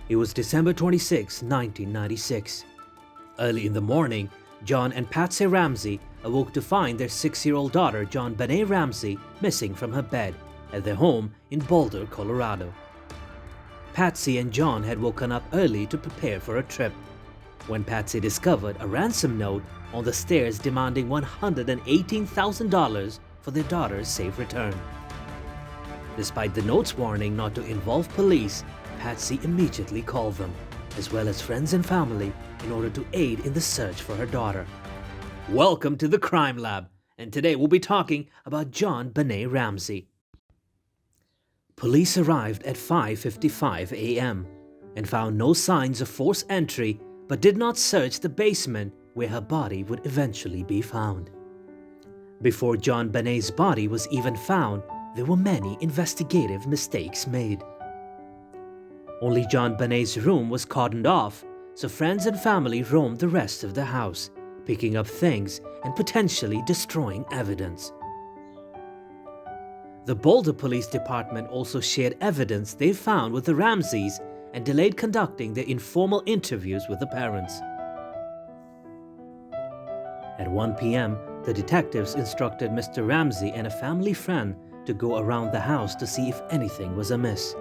It was December 26, 1996. Early in the morning, John and Patsy Ramsey awoke to find their 6-year-old daughter, Jonbennet Ramsey, missing from her bed at their home in Boulder, Colorado. Patsy and John had woken up early to prepare for a trip when Patsy discovered a ransom note on the stairs demanding $118,000 for their daughter's safe return. Despite the note's warning not to involve police, Patsy immediately called them, as well as friends and family, in order to aid in the search for her daughter. Welcome to the Crime Lab, and today we'll be talking about Jonbennet Ramsey. Police arrived at 5:55 a.m. and found no signs of forced entry, but did not search the basement where her body would eventually be found. Before Jonbennet's body was even found, there were many investigative mistakes made. Only Jonbennet's room was cordoned off, so friends and family roamed the rest of the house, picking up things and potentially destroying evidence. The Boulder Police Department also shared evidence they found with the Ramseys and delayed conducting their informal interviews with the parents. At 1 p.m., the detectives instructed Mr. Ramsey and a family friend to go around the house to see if anything was amiss.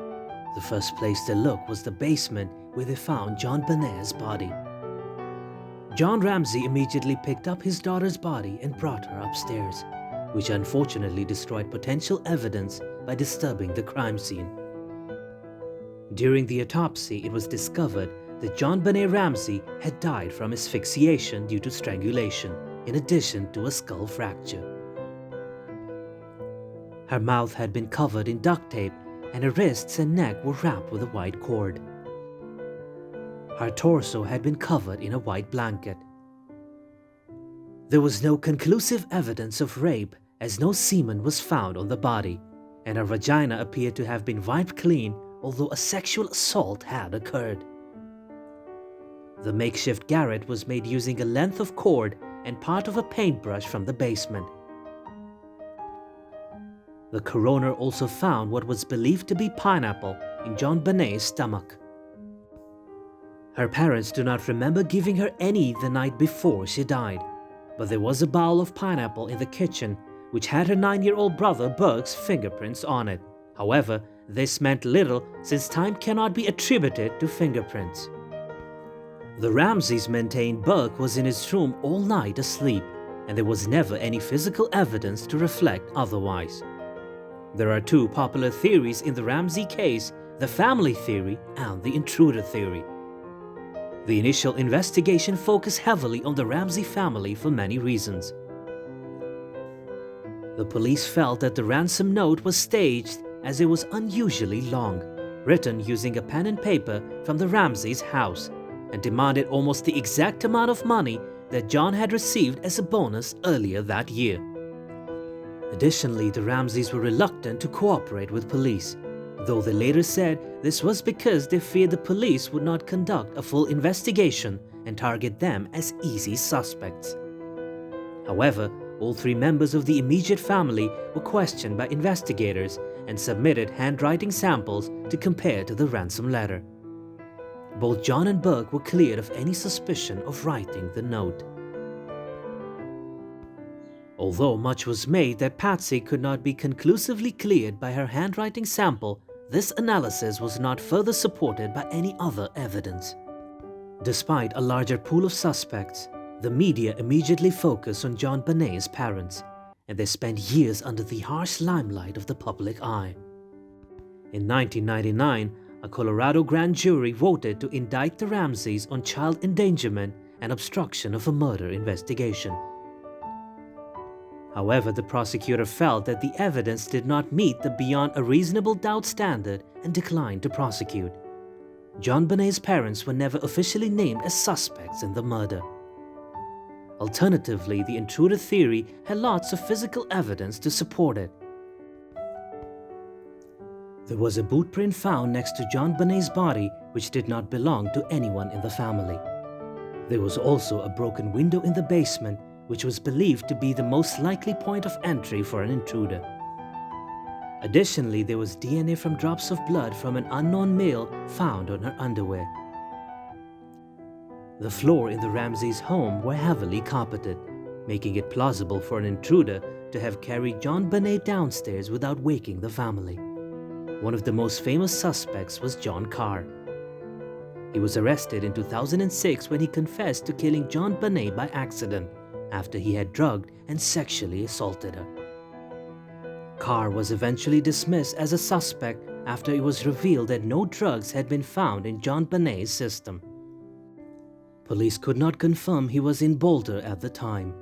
The first place they looked was the basement where they found Jonbennet's body. John Ramsey immediately picked up his daughter's body and brought her upstairs, which unfortunately destroyed potential evidence by disturbing the crime scene. During the autopsy, it was discovered that Jonbennet Ramsey had died from asphyxiation due to strangulation, in addition to a skull fracture. Her mouth had been covered in duct tape, and her wrists and neck were wrapped with a white cord. Her torso had been covered in a white blanket. There was no conclusive evidence of rape, as no semen was found on the body, and her vagina appeared to have been wiped clean, although a sexual assault had occurred. The makeshift garret was made using a length of cord and part of a paintbrush from the basement. The coroner also found what was believed to be pineapple in Jonbennet's stomach. Her parents do not remember giving her any the night before she died, but there was a bowl of pineapple in the kitchen which had her 9-year-old brother Burke's fingerprints on it. However, this meant little since time cannot be attributed to fingerprints. The Ramseys maintained Burke was in his room all night asleep, and there was never any physical evidence to reflect otherwise. There are two popular theories in the Ramsey case: the family theory and the intruder theory. The initial investigation focused heavily on the Ramsey family for many reasons. The police felt that the ransom note was staged as it was unusually long, written using a pen and paper from the Ramseys' house, and demanded almost the exact amount of money that John had received as a bonus earlier that year. Additionally, the Ramseys were reluctant to cooperate with police, though they later said this was because they feared the police would not conduct a full investigation and target them as easy suspects. However, all three members of the immediate family were questioned by investigators and submitted handwriting samples to compare to the ransom letter. Both John and Burke were cleared of any suspicion of writing the note. Although much was made that Patsy could not be conclusively cleared by her handwriting sample, this analysis was not further supported by any other evidence. Despite a larger pool of suspects, the media immediately focused on Jonbennet's parents, and they spent years under the harsh limelight of the public eye. In 1999, a Colorado grand jury voted to indict the Ramseys on child endangerment and obstruction of a murder investigation. However, the prosecutor felt that the evidence did not meet the beyond a reasonable doubt standard and declined to prosecute. Jonbennet's parents were never officially named as suspects in the murder. Alternatively, the intruder theory had lots of physical evidence to support it. There was a boot print found next to Jonbennet's body which did not belong to anyone in the family. There was also a broken window in the basement which was believed to be the most likely point of entry for an intruder. Additionally, there was DNA from drops of blood from an unknown male found on her underwear. The floor in the Ramseys' home were heavily carpeted, making it plausible for an intruder to have carried Jonbennet downstairs without waking the family. One of the most famous suspects was John Carr. He was arrested in 2006 when he confessed to killing Jonbennet by accident after he had drugged and sexually assaulted her. Carr was eventually dismissed as a suspect after it was revealed that no drugs had been found in Jonbennet's system. Police could not confirm he was in Boulder at the time,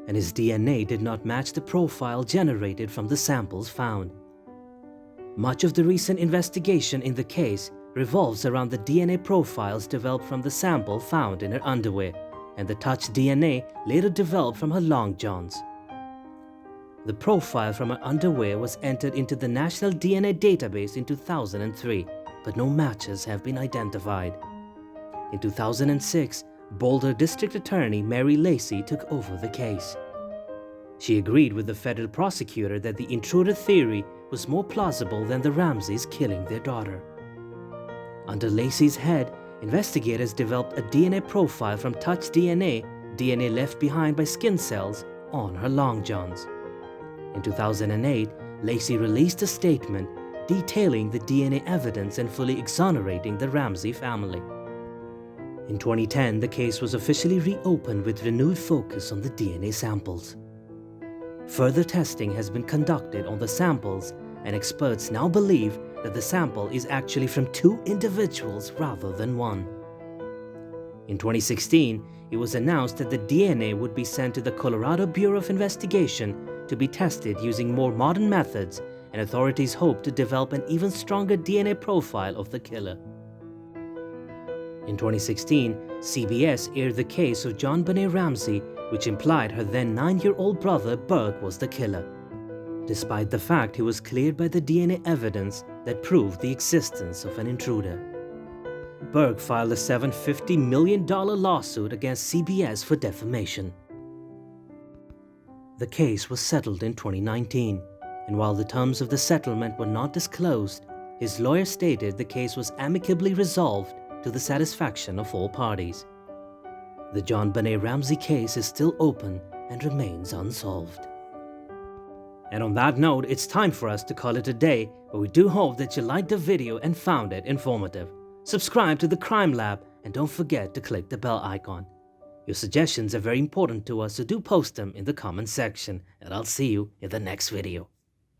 and his DNA did not match the profile generated from the samples found. Much of the recent investigation in the case revolves around the DNA profiles developed from the sample found in her underwear and the touch DNA later developed from her long johns. The profile from her underwear was entered into the National DNA Database in 2003, but no matches have been identified. In 2006, Boulder District Attorney Mary Lacey took over the case. She agreed with the federal prosecutor that the intruder theory was more plausible than the Ramseys killing their daughter. Under Lacey's head, investigators developed a DNA profile from touch DNA left behind by skin cells, on her long johns. In 2008, Lacey released a statement detailing the DNA evidence and fully exonerating the Ramsey family. In 2010, the case was officially reopened with renewed focus on the DNA samples. Further testing has been conducted on the samples, and experts now believe that the sample is actually from 2 individuals rather than 1. In 2016, it was announced that the DNA would be sent to the Colorado Bureau of Investigation to be tested using more modern methods, and authorities hope to develop an even stronger DNA profile of the killer. In 2016, CBS aired the case of Jonbennet Ramsey, which implied her then 9-year-old brother Burke was the killer, despite the fact he was cleared by the DNA evidence that proved the existence of an intruder. Burke filed a $750 million lawsuit against CBS for defamation. The case was settled in 2019, and while the terms of the settlement were not disclosed, his lawyer stated the case was amicably resolved to the satisfaction of all parties. The Jonbennet Ramsey case is still open and remains unsolved. And on that note, it's time for us to call it a day, but we do hope that you liked the video and found it informative. Subscribe to the Crime Lab and don't forget to click the bell icon. Your suggestions are very important to us, so do post them in the comment section, and I'll see you in the next video.